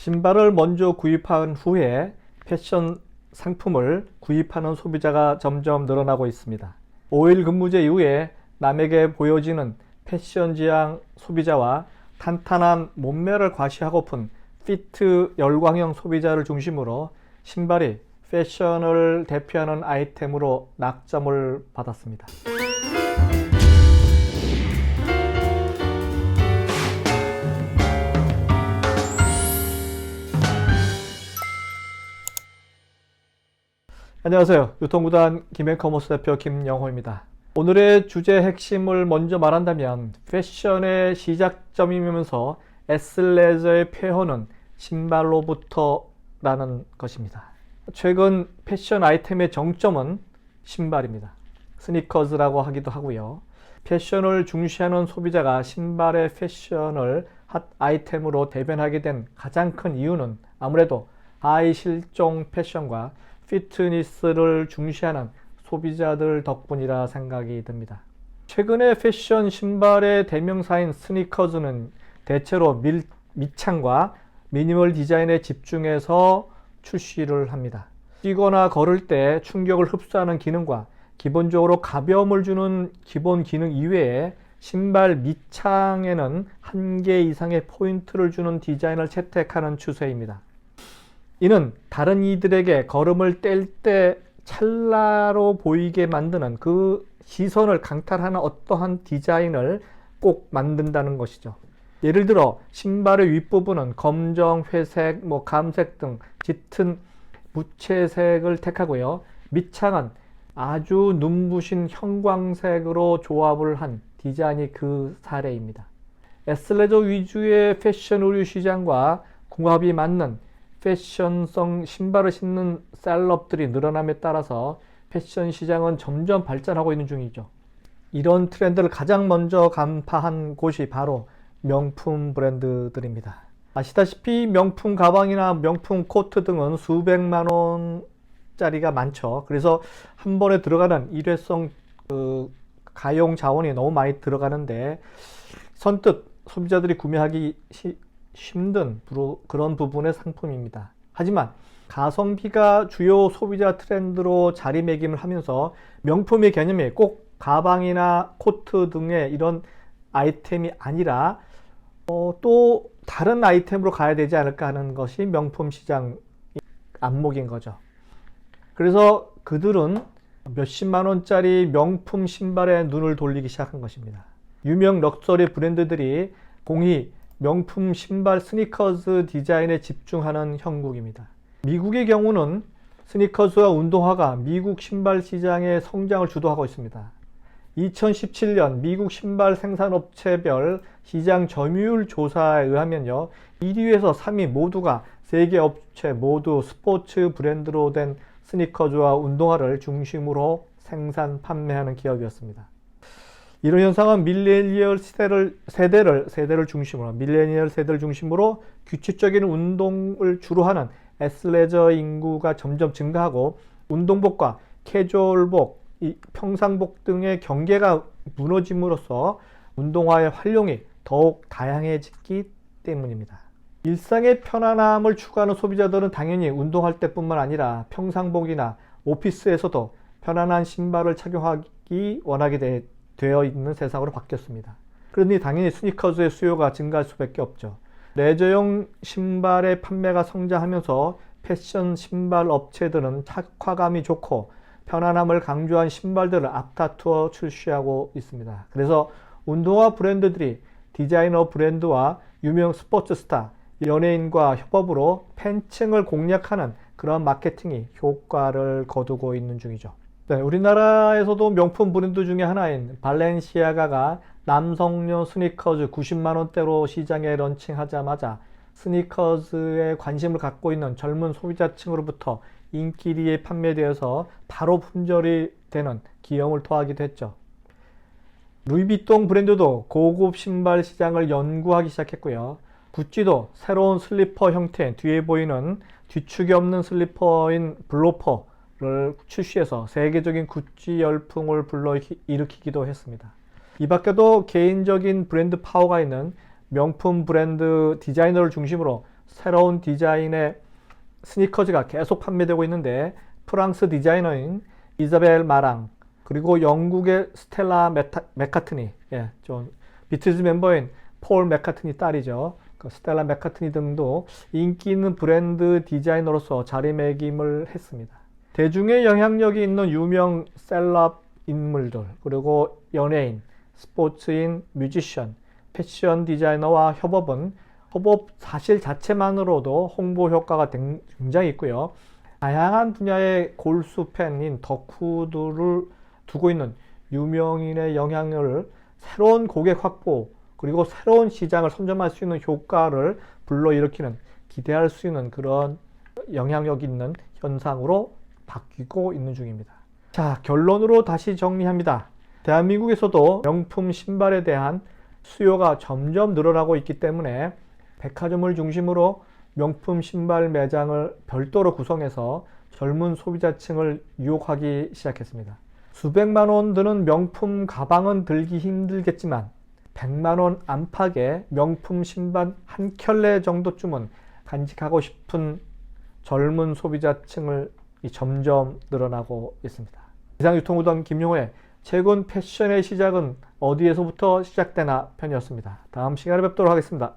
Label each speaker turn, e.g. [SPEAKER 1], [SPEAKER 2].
[SPEAKER 1] 신발을 먼저 구입한 후에 패션 상품을 구입하는 소비자가 점점 늘어나고 있습니다. 5일 근무제 이후에 남에게 보여지는 패션 지향 소비자와 탄탄한 몸매를 과시하고픈 피트 열광형 소비자를 중심으로 신발이 패션을 대표하는 아이템으로 낙점을 받았습니다. 안녕하세요. 유통구단 김앤커머스 대표 김영호입니다. 오늘의 주제 핵심을 먼저 말한다면 패션의 시작점이면서 애슬레저의 폐허는 신발로부터라는 것입니다. 최근 패션 아이템의 정점은 신발입니다. 스니커즈라고 하기도 하고요. 패션을 중시하는 소비자가 신발의 패션을 핫 아이템으로 대변하게 된 가장 큰 이유는 아무래도 하이 실종 패션과 피트니스를 중시하는 소비자들 덕분이라 생각이 듭니다. 최근에 패션 신발의 대명사인 스니커즈는 대체로 밑창과 미니멀 디자인에 집중해서 출시를 합니다. 뛰거나 걸을 때 충격을 흡수하는 기능과 기본적으로 가벼움을 주는 기본 기능 이외에 신발 밑창에는 1개 이상의 포인트를 주는 디자인을 채택하는 추세입니다. 이는 다른 이들에게 걸음을 뗄 때 찰나로 보이게 만드는 그 시선을 강탈하는 어떠한 디자인을 꼭 만든다는 것이죠. 예를 들어 신발의 윗부분은 검정, 회색, 감색 등 짙은 무채색을 택하고요. 밑창은 아주 눈부신 형광색으로 조합을 한 디자인이 그 사례입니다. 애슬레저 위주의 패션 의류 시장과 궁합이 맞는 패션성 신발을 신는 셀럽들이 늘어남에 따라서 패션 시장은 점점 발전하고 있는 중이죠. 이런 트렌드를 가장 먼저 간파한 곳이 바로 명품 브랜드들입니다. 아시다시피 명품 가방이나 명품 코트 등은 수백만 원짜리가 많죠. 그래서 한 번에 들어가는 일회성 가용 자원이 너무 많이 들어가는데 선뜻 소비자들이 구매하기 힘든 그런 부분의 상품입니다. 하지만 가성비가 주요 소비자 트렌드로 자리매김을 하면서 명품의 개념이 꼭 가방이나 코트 등의 이런 아이템이 아니라 또 다른 아이템으로 가야 되지 않을까 하는 것이 명품 시장 안목인 거죠. 그래서 그들은 몇십만 원짜리 명품 신발에 눈을 돌리기 시작한 것입니다. 유명 럭셔리 브랜드들이 공히 명품 신발 스니커즈 디자인에 집중하는 형국입니다. 미국의 경우는 스니커즈와 운동화가 미국 신발 시장의 성장을 주도하고 있습니다. 2017년 미국 신발 생산업체별 시장 점유율 조사에 의하면요, 1위에서 3위 모두가 세계 업체 모두 스포츠 브랜드로 된 스니커즈와 운동화를 중심으로 생산, 판매하는 기업이었습니다. 이런 현상은 밀레니얼 세대를 중심으로 규칙적인 운동을 주로 하는 애슬레저 인구가 점점 증가하고 운동복과 캐주얼복, 평상복 등의 경계가 무너짐으로써 운동화의 활용이 더욱 다양해지기 때문입니다. 일상의 편안함을 추구하는 소비자들은 당연히 운동할 때뿐만 아니라 평상복이나 오피스에서도 편안한 신발을 착용하기 원하게 되어 있는 세상으로 바뀌었습니다. 그러니 당연히 스니커즈의 수요가 증가할 수밖에 없죠. 레저용 신발의 판매가 성장하면서 패션 신발 업체들은 착화감이 좋고 편안함을 강조한 신발들을 앞다투어 출시하고 있습니다. 그래서 운동화 브랜드들이 디자이너 브랜드와 유명 스포츠 스타, 연예인과 협업으로 팬층을 공략하는 그런 마케팅이 효과를 거두고 있는 중이죠. 네, 우리나라에서도 명품 브랜드 중에 하나인 발렌시아가가 남성용 스니커즈 90만 원대로 시장에 런칭하자마자 스니커즈에 관심을 갖고 있는 젊은 소비자층으로부터 인기리에 판매되어서 바로 품절이 되는 기염을 토하기도 했죠. 루이비통 브랜드도 고급 신발 시장을 연구하기 시작했고요. 구찌도 새로운 슬리퍼 형태, 뒤에 보이는 뒤축이 없는 슬리퍼인 블로퍼를 출시해서 세계적인 구찌 열풍을 불러일으키기도 했습니다. 이 밖에도 개인적인 브랜드 파워가 있는 명품 브랜드 디자이너를 중심으로 새로운 디자인의 스니커즈가 계속 판매되고 있는데 프랑스 디자이너인 이자벨 마랑 그리고 영국의 스텔라 맥카트니, 좀 비틀즈 멤버인 폴 맥카트니 딸이죠. 그 스텔라 맥카트니 등도 인기 있는 브랜드 디자이너로서 자리매김을 했습니다. 대중의 영향력이 있는 유명 셀럽 인물들, 그리고 연예인, 스포츠인, 뮤지션, 패션 디자이너와 협업 사실 자체만으로도 홍보 효과가 굉장히 있고요. 다양한 분야의 골수 팬인 덕후들을 두고 있는 유명인의 영향력을 새로운 고객 확보 그리고 새로운 시장을 선점할 수 있는 효과를 불러일으키는 기대할 수 있는 그런 영향력 있는 현상으로 바뀌고 있는 중입니다. 자, 결론으로 다시 정리합니다. 대한민국에서도 명품 신발에 대한 수요가 점점 늘어나고 있기 때문에 백화점을 중심으로 명품 신발 매장을 별도로 구성해서 젊은 소비자층을 유혹하기 시작했습니다. 수백만 원 드는 명품 가방은 들기 힘들겠지만 100만 원 안팎의 명품 신발 한 켤레 정도쯤은 간직하고 싶은 젊은 소비자층을 점점 늘어나고 있습니다. 이상 유통우던 김용호의 최근 패션의 시작은 어디에서부터 시작되나 편이었습니다. 다음 시간에 뵙도록 하겠습니다.